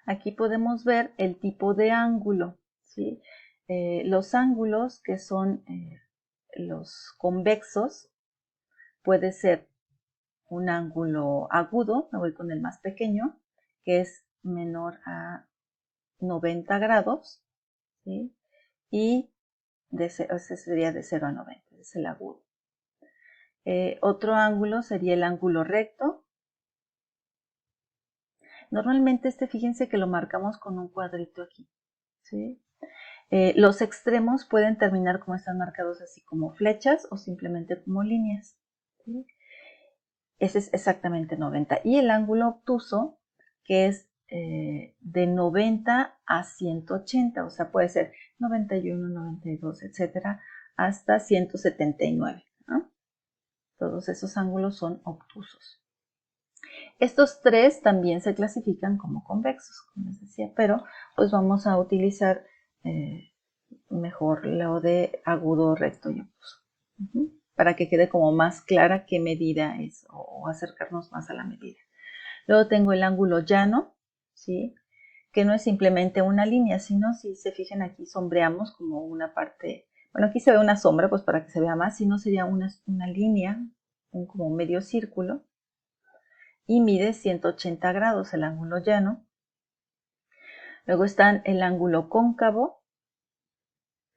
Aquí podemos ver el tipo de ángulo, ¿sí? Los ángulos que son los convexos, puede ser un ángulo agudo, me voy con el más pequeño, que es menor a 90 grados, ¿sí? Y ese sería de 0 a 90, es el agudo. Otro ángulo sería el ángulo recto. Normalmente fíjense que lo marcamos con un cuadrito aquí, ¿sí? Los extremos pueden terminar como están marcados así como flechas o simplemente como líneas, ¿sí? Ese es exactamente 90. Y el ángulo obtuso, que es de 90 a 180, o sea, puede ser 91, 92, etcétera, hasta 179, ¿no? Todos esos ángulos son obtusos. Estos tres también se clasifican como convexos, como les decía, pero pues vamos a utilizar mejor lo de agudo, recto y obtuso, para que quede como más clara qué medida es o acercarnos más a la medida. Luego tengo el ángulo llano, ¿sí? Que no es simplemente una línea, sino si se fijan aquí sombreamos como una parte, bueno, aquí se ve una sombra pues para que se vea más, si no sería una línea, como medio círculo, y mide 180 grados el ángulo llano. Luego está el ángulo cóncavo,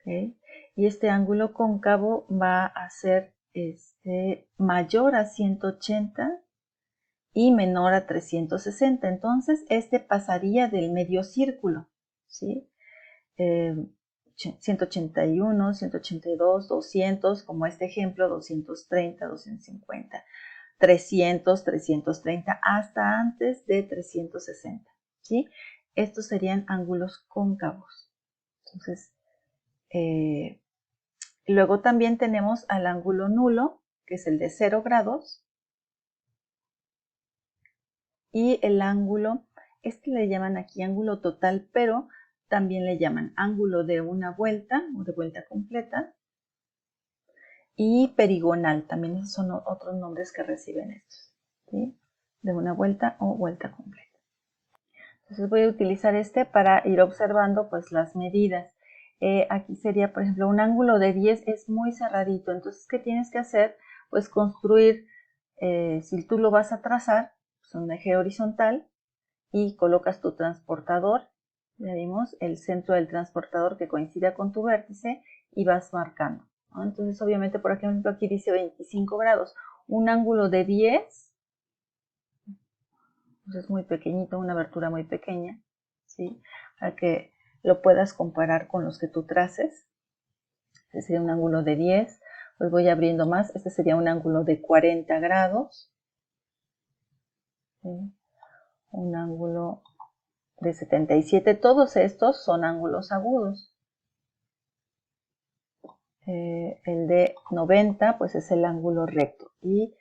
¿okay? Y este ángulo cóncavo va a ser mayor a 180 y menor a 360. Entonces, pasaría del medio círculo, ¿sí? 181, 182, 200, como este ejemplo, 230, 250, 300, 330, hasta antes de 360, ¿sí? Estos serían ángulos cóncavos. Entonces, luego también tenemos al ángulo nulo, que es el de 0 grados, y el ángulo, le llaman aquí ángulo total, pero también le llaman ángulo de una vuelta o de vuelta completa, y perigonal, también esos son otros nombres que reciben estos, ¿sí? De una vuelta o vuelta completa. Entonces voy a utilizar para ir observando pues las medidas. Aquí sería, por ejemplo, un ángulo de 10 es muy cerradito, entonces ¿qué tienes que hacer? Pues construir, si tú lo vas a trazar, pues un eje horizontal, y colocas tu transportador, ya vimos, el centro del transportador que coincida con tu vértice, y vas marcando, ¿no? Entonces obviamente por ejemplo aquí dice 25 grados, un ángulo de 10, pues es muy pequeñito, una abertura muy pequeña, ¿sí? Para que lo puedas comparar con los que tú traces. Este sería un ángulo de 10, pues voy abriendo más, este sería un ángulo de 40 grados, ¿sí? Un ángulo de 77, todos estos son ángulos agudos. El de 90 pues es el ángulo recto, y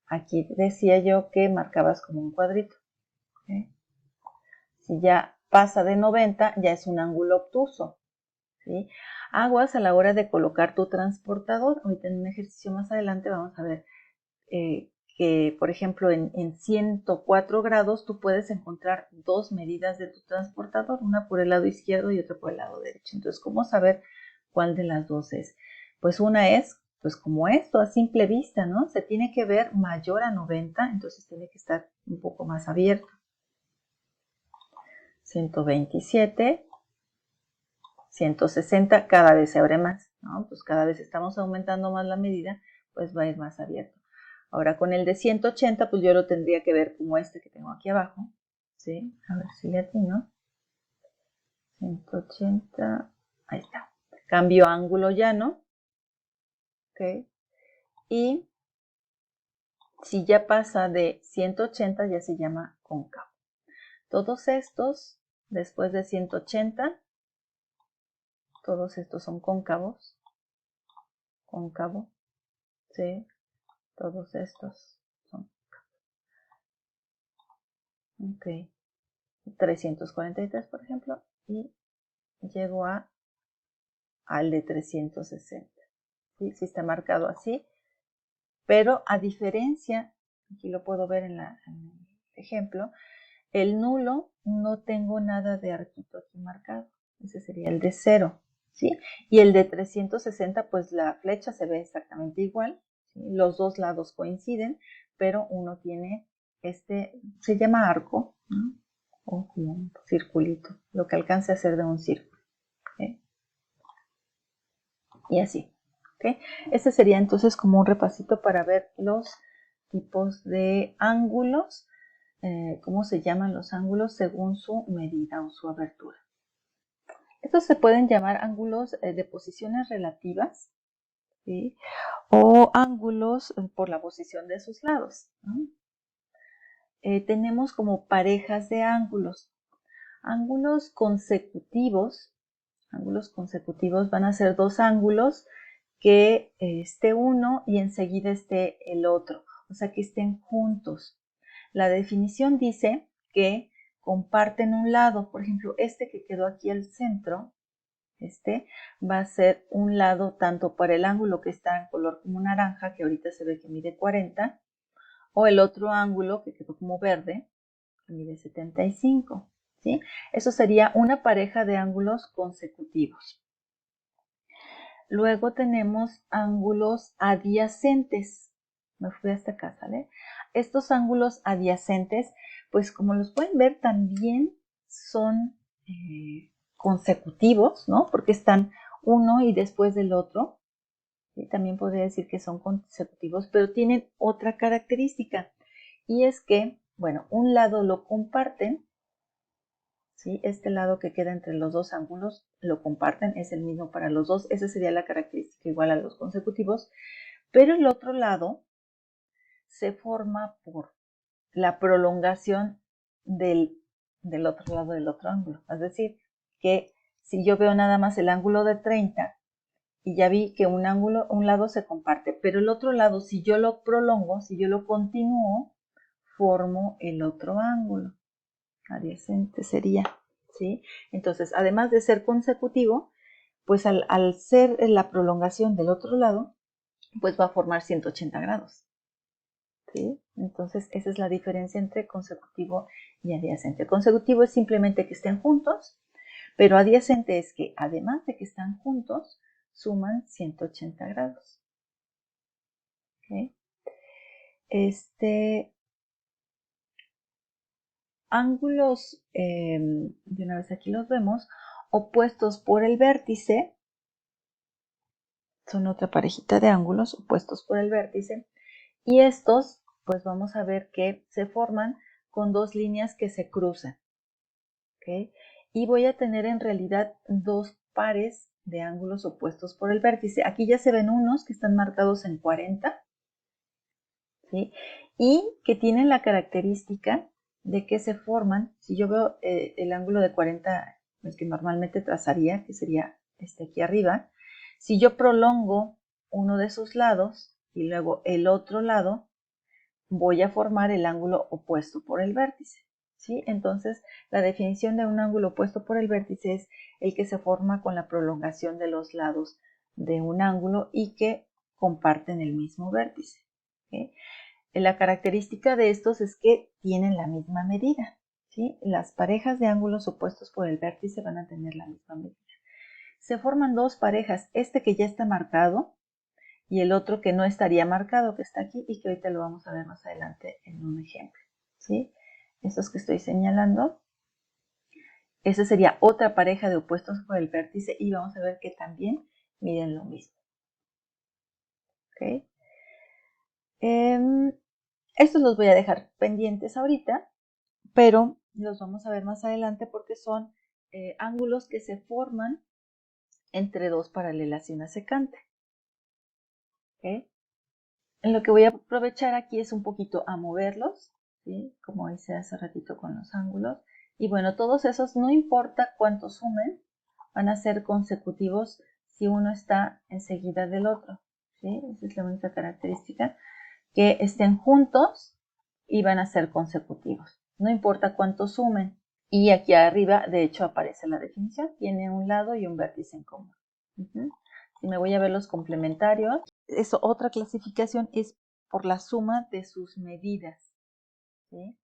aquí decía yo que marcabas como un cuadrito, ¿okay? Si ya pasa de 90 ya es un ángulo obtuso, ¿sí? Aguas a la hora de colocar tu transportador. Ahorita en un ejercicio más adelante vamos a ver que por ejemplo en 104 grados tú puedes encontrar dos medidas de tu transportador, una por el lado izquierdo y otra por el lado derecho. Entonces, ¿cómo saber cuál de las dos es? Pues una es, pues como esto, a simple vista, ¿no? Se tiene que ver mayor a 90, entonces tiene que estar un poco más abierto. 127, 160, cada vez se abre más, ¿no? Pues cada vez estamos aumentando más la medida, pues va a ir más abierto. Ahora con el de 180, pues yo lo tendría que ver como que tengo aquí abajo, ¿sí? A ver si le atino. 180, ahí está. Cambio ángulo llano, ¿ok? Y si ya pasa de 180 ya se llama cóncavo. Todos estos, después de 180, todos estos son cóncavos, cóncavo, ¿sí? Todos estos son, ok, 343 por ejemplo, y llego al de 360, ¿sí? Sí está marcado así, pero a diferencia, aquí lo puedo ver en el ejemplo, El nulo no tengo nada de arquito aquí marcado. Ese sería el de 0, ¿sí? Y el de 360, pues la flecha se ve exactamente igual, ¿sí? Los dos lados coinciden, pero uno tiene se llama arco, ¿no? O como un circulito, lo que alcance a ser de un círculo, ¿okay? Y así, ¿okay? Este sería entonces como un repasito para ver los tipos de ángulos, cómo se llaman los ángulos según su medida o su abertura. Estos se pueden llamar ángulos de posiciones relativas, ¿sí? O ángulos por la posición de sus lados, ¿no? Tenemos como parejas de ángulos. Ángulos consecutivos van a ser dos ángulos que esté uno y enseguida esté el otro, o sea que estén juntos. La definición dice que comparten un lado, por ejemplo, este que quedó aquí al centro, va a ser un lado tanto para el ángulo que está en color como naranja, que ahorita se ve que mide 40, o el otro ángulo que quedó como verde, que mide 75. ¿Sí? Eso sería una pareja de ángulos consecutivos. Luego tenemos ángulos adyacentes. Me fui hasta acá, ¿sale? Estos ángulos adyacentes, pues como los pueden ver, también son consecutivos, ¿no? Porque están uno y después del otro. ¿Sí? También podría decir que son consecutivos, pero tienen otra característica. Y es que, bueno, un lado lo comparten, ¿sí? Este lado que queda entre los dos ángulos lo comparten, es el mismo para los dos. Esa sería la característica igual a los consecutivos. Pero el otro lado se forma por la prolongación del otro lado del otro ángulo. Es decir, que si yo veo nada más el ángulo de 30 y ya vi que un lado se comparte, pero el otro lado, si yo lo prolongo, si yo lo continúo, formo el otro ángulo. Adyacente sería, ¿sí? Entonces, además de ser consecutivo, pues al ser la prolongación del otro lado, pues va a formar 180 grados. ¿Sí? Entonces, esa es la diferencia entre consecutivo y adyacente. Consecutivo es simplemente que estén juntos, pero adyacente es que además de que están juntos, suman 180 grados. ¿Okay? Ángulos, de una vez aquí los vemos, opuestos por el vértice, son otra parejita de ángulos opuestos por el vértice, y estos, pues vamos a ver que se forman con dos líneas que se cruzan. ¿Okay? Y voy a tener en realidad dos pares de ángulos opuestos por el vértice. Aquí ya se ven unos que están marcados en 40, ¿sí? Y que tienen la característica de que se forman, si yo veo el ángulo de 40, el que normalmente trazaría, que sería este aquí arriba, si yo prolongo uno de sus lados y luego el otro lado, voy a formar el ángulo opuesto por el vértice, ¿sí? Entonces, la definición de un ángulo opuesto por el vértice es el que se forma con la prolongación de los lados de un ángulo y que comparten el mismo vértice, ¿sí? La característica de estos es que tienen la misma medida, ¿sí? Las parejas de ángulos opuestos por el vértice van a tener la misma medida. Se forman dos parejas, este que ya está marcado y el otro que no estaría marcado, que está aquí y que ahorita lo vamos a ver más adelante en un ejemplo, ¿sí? Estos que estoy señalando, esa sería otra pareja de opuestos por el vértice y vamos a ver que también miden lo mismo, ¿ok? Estos los voy a dejar pendientes ahorita, pero los vamos a ver más adelante porque son ángulos que se forman entre dos paralelas y una secante. ¿Okay? En lo que voy a aprovechar aquí es un poquito a moverlos, ¿sí? Como hice hace ratito con los ángulos. Y bueno, todos esos, no importa cuánto sumen, van a ser consecutivos si uno está enseguida del otro, ¿sí? Esa es la única característica, que estén juntos y van a ser consecutivos. No importa cuánto sumen. Y aquí arriba, de hecho, aparece la definición. Tiene un lado y un vértice en común. Si me voy a ver los complementarios, otra clasificación es por la suma de sus medidas, ¿sí?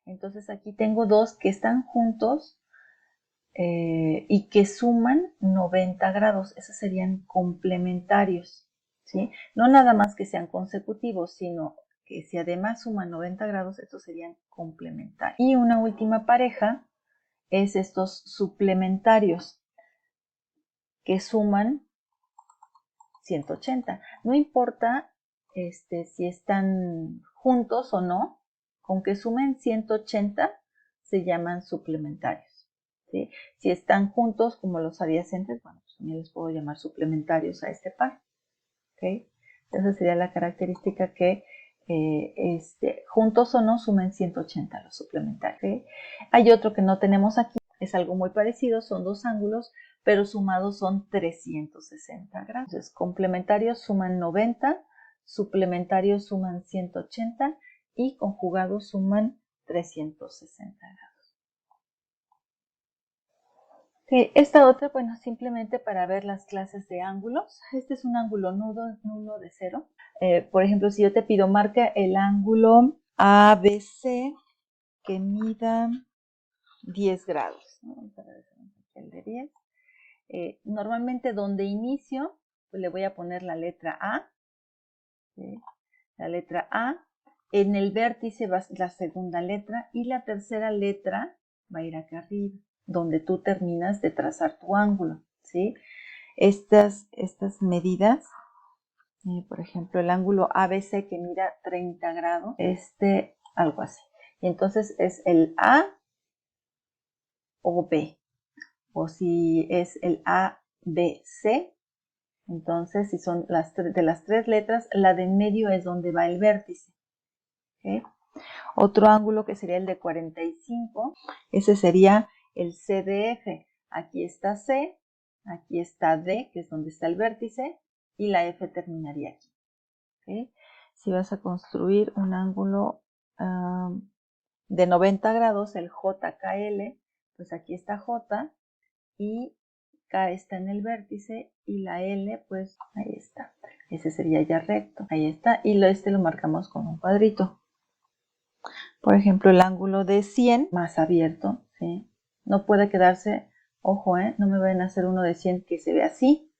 Entonces aquí tengo dos que están juntos y que suman 90 grados. Esos serían complementarios, ¿sí? No nada más que sean consecutivos, sino que si además suman 90 grados, estos serían complementarios. Y una última pareja es estos suplementarios que suman 180. No importa si están juntos o no, con que sumen 180 se llaman suplementarios, ¿sí? Si están juntos como los adyacentes, bueno, pues también les puedo llamar suplementarios a este par, ¿okay? Esa sería la característica que juntos o no sumen 180 los suplementarios, ¿okay? Hay otro que no tenemos aquí, es algo muy parecido, son dos ángulos, pero sumados son 360 grados. Entonces, complementarios suman 90, suplementarios suman 180 y conjugados suman 360 grados. Okay, esta otra, bueno, simplemente para ver las clases de ángulos. Este es un ángulo nulo de 0. Por ejemplo, si yo te pido, marca el ángulo ABC que mida 10 grados. Vamos a ver el de 10. Normalmente donde inicio, pues le voy a poner la letra A. ¿Sí? La letra A. En el vértice va la segunda letra y la tercera letra va a ir acá arriba, donde tú terminas de trazar tu ángulo, ¿sí? Estas medidas, por ejemplo, el ángulo ABC que mira 30 grados, algo así. Y entonces es el A o B. O si es el ABC, entonces si son de las tres letras, la de en medio es donde va el vértice. ¿Okay? Otro ángulo que sería el de 45, ese sería el CDF. Aquí está C, aquí está D, que es donde está el vértice, y la F terminaría aquí. ¿Okay? Si vas a construir un ángulo de 90 grados, el JKL, pues aquí está J y K está en el vértice y la L, pues ahí está. Ese sería ya recto. Ahí está. Y lo marcamos con un cuadrito. Por ejemplo, el ángulo de 100 más abierto, ¿sí? No puede quedarse, ojo, no me vayan a hacer uno de 100 que se ve así.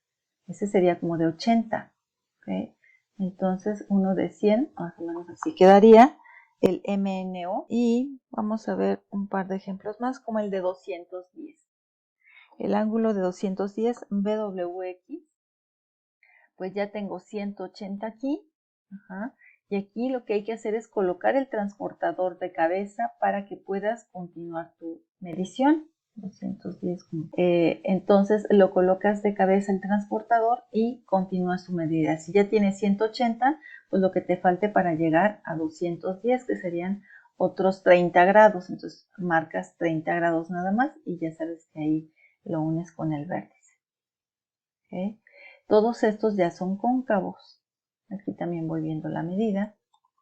Ese sería como de 80. ¿Okay? Entonces, uno de 100, más o menos así quedaría el MNO. Y vamos a ver un par de ejemplos más, como el de 210. El ángulo de 210 BWX, pues ya tengo 180 aquí. Ajá. Y aquí lo que hay que hacer es colocar el transportador de cabeza para que puedas continuar tu medición. 210. Entonces lo colocas de cabeza el transportador y continúas tu medida. Si ya tienes 180, pues lo que te falte para llegar a 210, que serían otros 30 grados. Entonces marcas 30 grados nada más y ya sabes que ahí lo unes con el vértice. ¿Okay? Todos estos ya son cóncavos. Aquí también voy viendo la medida.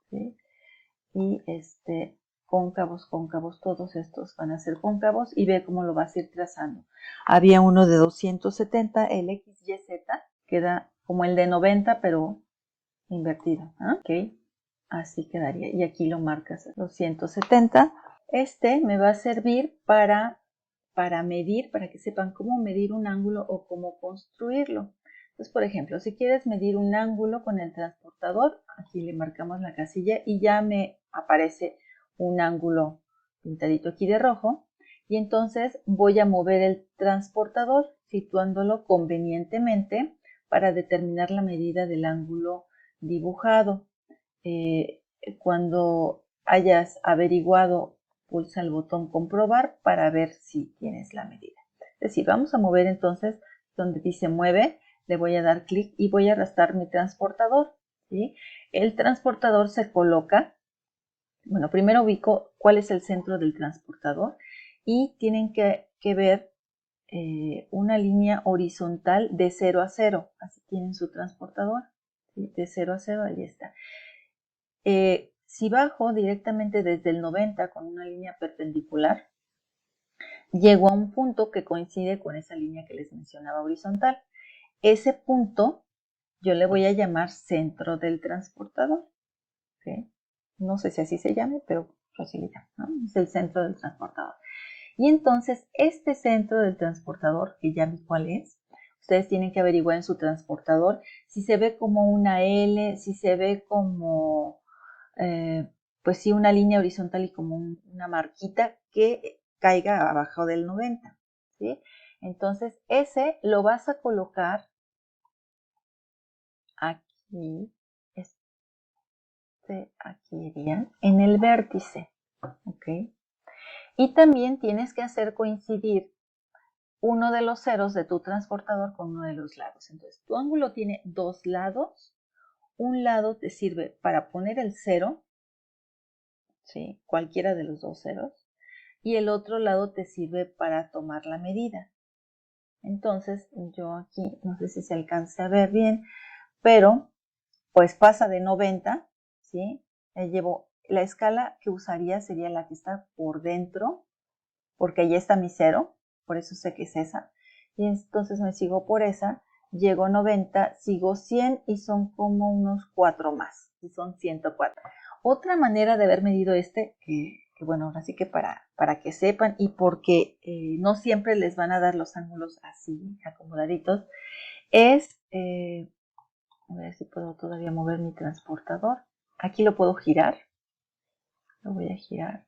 ¿Sí? Y cóncavos, todos estos van a ser cóncavos y ve cómo lo vas a ir trazando. Había uno de 270, el XYZ, queda como el de 90, pero invertido. ¿Ok? Así quedaría. Y aquí lo marcas 270. Me va a servir para medir, para que sepan cómo medir un ángulo o cómo construirlo. Entonces, por ejemplo, si quieres medir un ángulo con el transportador, aquí le marcamos la casilla y ya me aparece un ángulo pintadito aquí de rojo. Y entonces voy a mover el transportador situándolo convenientemente para determinar la medida del ángulo dibujado. Cuando hayas averiguado, pulsa el botón comprobar para ver si tienes la medida. Es decir, vamos a mover entonces donde dice mueve, le voy a dar clic y voy a arrastrar mi transportador. ¿Sí? El transportador se coloca, bueno, primero ubico cuál es el centro del transportador y tienen que ver una línea horizontal de 0 a 0. Así tienen su transportador. ¿Sí? De 0 a 0, ahí está. Si bajo directamente desde el 90 con una línea perpendicular, llego a un punto que coincide con esa línea que les mencionaba horizontal. Ese punto yo le voy a llamar centro del transportador. ¿Okay? No sé si así se llame, pero así le llamo, ¿no? Es el centro del transportador. Y entonces este centro del transportador, que ya vi cuál es, ustedes tienen que averiguar en su transportador si se ve como una L, si se ve como, pues sí, una línea horizontal y como una marquita que caiga abajo del 90, ¿sí? Entonces ese lo vas a colocar aquí, aquí iría, en el vértice, ¿ok? Y también tienes que hacer coincidir uno de los ceros de tu transportador con uno de los lados. Entonces, tu ángulo tiene dos lados. Un lado te sirve para poner el cero, ¿sí? Cualquiera de los dos ceros. Y el otro lado te sirve para tomar la medida. Entonces, yo aquí, no sé si se alcanza a ver bien, pero pues pasa de 90, ¿sí? Llevo la escala que usaría sería la que está por dentro, porque ahí está mi cero, por eso sé que es esa. Y entonces me sigo por esa, llego a 90, sigo 100 y son como unos 4 más, y son 104. Otra manera de haber medido que bueno, ahora sí que para que sepan y porque no siempre les van a dar los ángulos así, acomodaditos, es, a ver si puedo todavía mover mi transportador. Aquí lo puedo girar, lo voy a girar.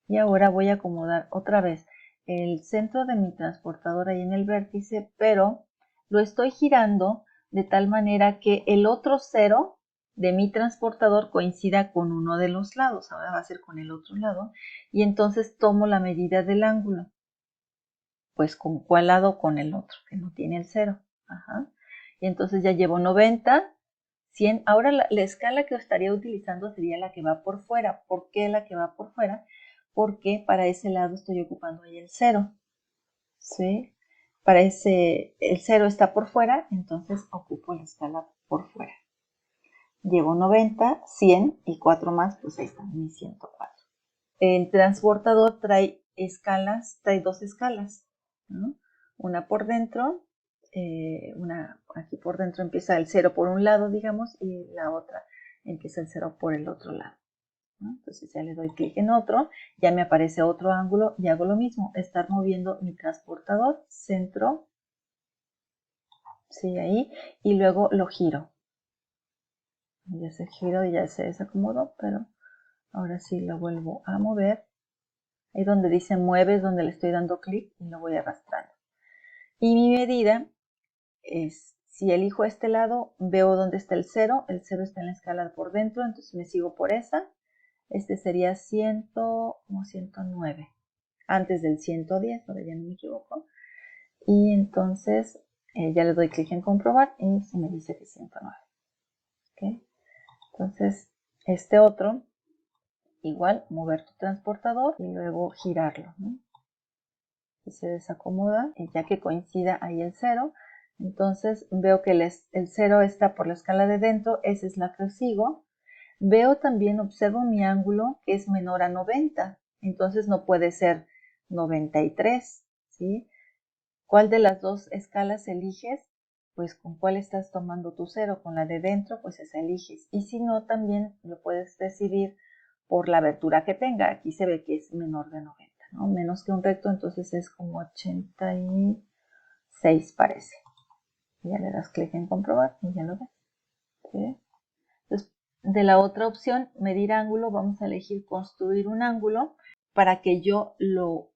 Y ahora voy a acomodar otra vez el centro de mi transportador ahí en el vértice, pero lo estoy girando de tal manera que el otro cero de mi transportador coincida con uno de los lados. Ahora va a ser con el otro lado. Y entonces tomo la medida del ángulo. Pues con cuál lado, con el otro, que no tiene el cero. Ajá. Y entonces ya llevo 90, 100. Ahora la escala que estaría utilizando sería la que va por fuera. ¿Por qué la que va por fuera? Porque para ese lado estoy ocupando ahí el cero, ¿sí? El cero está por fuera, entonces ocupo la escala por fuera. Llevo 90, 100 y 4 más, pues ahí están mis 104. El transportador trae escalas, trae dos escalas, ¿no? Una por dentro, aquí por dentro empieza el cero por un lado, digamos, y la otra empieza el cero por el otro lado, ¿no? Entonces ya le doy clic en otro, ya me aparece otro ángulo y hago lo mismo, estar moviendo mi transportador, centro, sí, ahí, y luego lo giro. Ya se giró y ya se desacomodó, pero ahora sí lo vuelvo a mover. Ahí donde dice mueve es donde le estoy dando clic y lo voy arrastrando. Y mi medida es, si elijo este lado, veo dónde está el cero está en la escala por dentro, entonces me sigo por esa. Este sería 109, antes del 110, ahora ya no me equivoco. Y entonces ya le doy clic en comprobar y se me dice que 109. ¿Okay? Entonces, este otro, igual, mover tu transportador y luego girarlo, ¿no? Y se desacomoda, y ya que coincida ahí el cero, entonces veo que el cero está por la escala de dentro, esa es la que sigo. Veo también, observo mi ángulo que es menor a 90, entonces no puede ser 93, ¿sí? ¿Cuál de las dos escalas eliges? Pues con cuál estás tomando tu cero, con la de dentro, pues esa eliges. Y si no, también lo puedes decidir por la abertura que tenga. Aquí se ve que es menor de 90, ¿no? Menos que un recto, entonces es como 86 parece. Ya le das clic en comprobar y ya lo ves. ¿Sí? Entonces, de la otra opción, medir ángulo, vamos a elegir construir un ángulo para que yo lo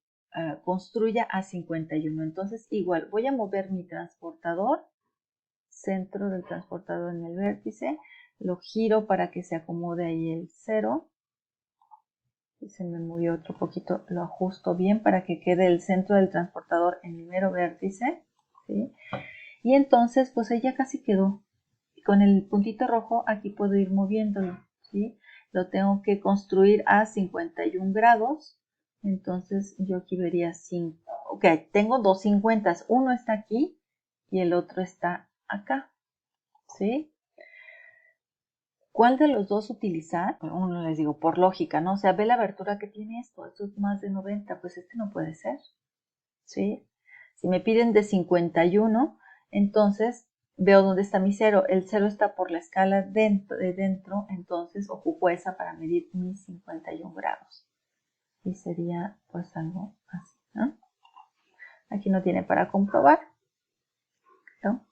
construya a 51. Entonces, igual, voy a mover mi transportador, centro del transportador en el vértice, lo giro para que se acomode ahí el cero. Y se me movió otro poquito, lo ajusto bien para que quede el centro del transportador en el mero vértice, ¿sí? Y entonces, pues ahí ya casi quedó. Con el puntito rojo aquí puedo ir moviéndolo, ¿sí? Lo tengo que construir a 51 grados, entonces yo aquí vería 5. Ok, tengo dos 50, uno está aquí y el otro está acá, ¿sí? ¿Cuál de los dos utilizar? Uno les digo, por lógica, ¿no? O sea, ve la abertura que tiene esto es más de 90, pues este no puede ser, ¿sí? Si me piden de 51, entonces veo dónde está mi cero. El cero está por la escala de dentro, entonces ocupo esa para medir mis 51 grados. y sería pues algo así, ¿no? Aquí no tiene para comprobar, ¿no?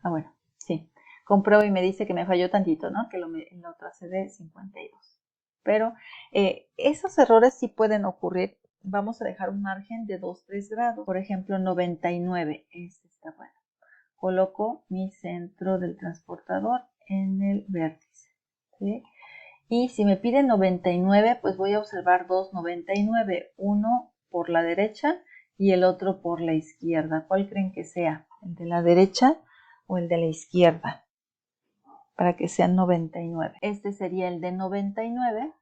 Ah, bueno, sí. Compruebo y me dice que me falló tantito, ¿no? Que lo tracé de 52. Pero esos errores sí pueden ocurrir. Vamos a dejar un margen de 2-3 grados. Por ejemplo, 99. Este está bueno. Coloco mi centro del transportador en el vértice, ¿sí? Y si me pide 99, pues voy a observar dos 99, uno por la derecha y el otro por la izquierda. ¿Cuál creen que sea? ¿El de la derecha o el de la izquierda? Para que sean 99. Este sería el de 99